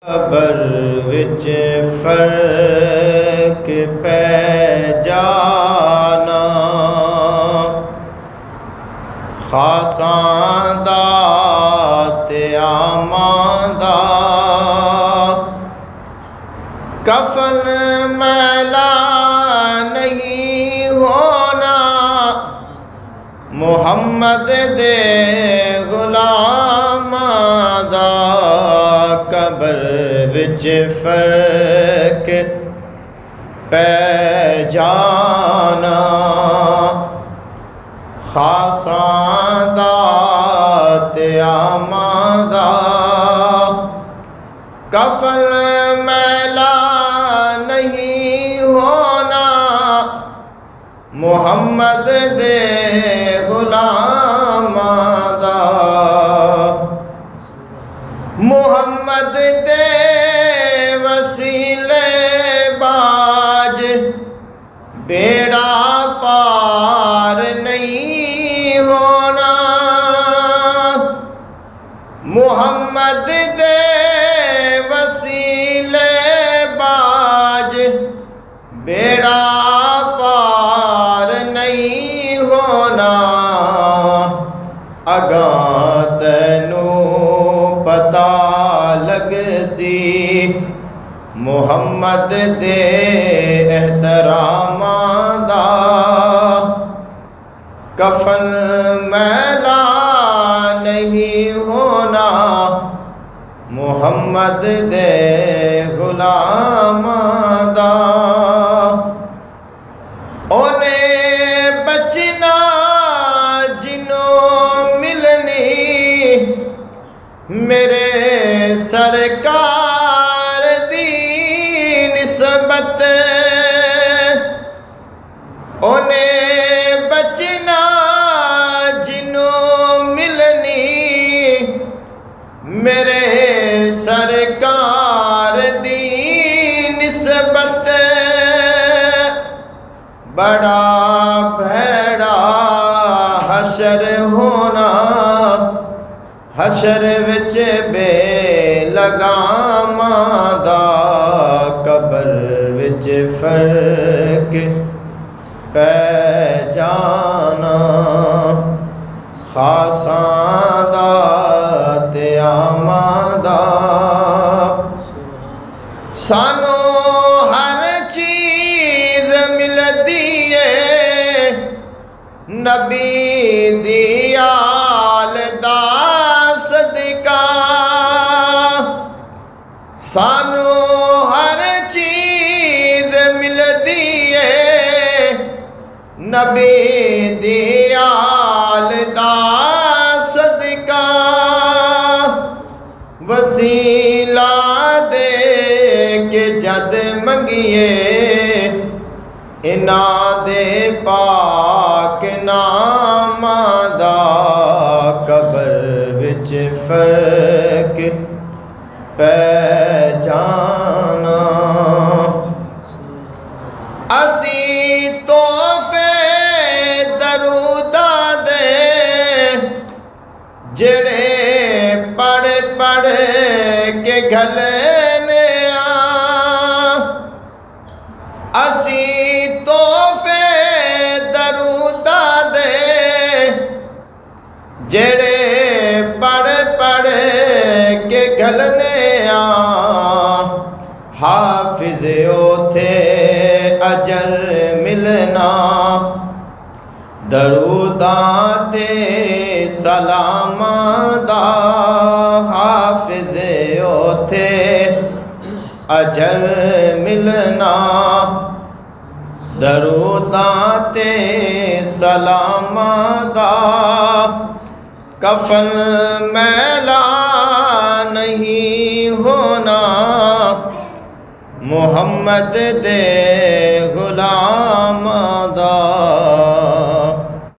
قبر وچ فرق پہ جانا خاصاں دا تے عاماں دا کفن میلا نہیں ہونا محمد دے غلاماں دا قبر وچ فرق پہ جانا خاصاں دا تے عاماں دا کفن میلا نہیں ہونا محمد دے غلاماں دا محمد دے وسیلے باج بیڑا پار نہیں ہونا محمد دے وسیلے باج بیڑا پار نہیں ہونا اگاں تینوں پتہ لگ سی محمد دے احتراماں دا کفن میلا نہیں ہونا محمد دے غلاماں دا اونے بچنا جنوں ملنی میرے سرکار دی نسبت اونے بچنا جنوں ملنی میرے سرکار دی نسبت بڑا بھیڑا حشر ہونا حشر وچ بے لگاماں دا قبر وچ فرق پہ جانا خاصاں دا تے عاماں دا سانو ہر چیز ملدی ہے نبی دی آل دا صدقہ سانو ہر چیز ملدی ہے نبی دی آل دا صدقہ وسیلہ دے کے جد منگیے انہاں دے پاک ناماں دا قبر وچ فرق پہ جانا اسی تحفے دروداں دے جڑے پڑھ پڑھ کے گھلنے اسی تحفے دروداں دے جڑے پڑھ پڑھ کے گھلنے حافظ اوتھے اجر ملنا دروداں تے سلاماں دا حافظ اوتھے اجر ملنا دروداں تے سلاماں دا کفن میلا نہیں ہونا محمد دے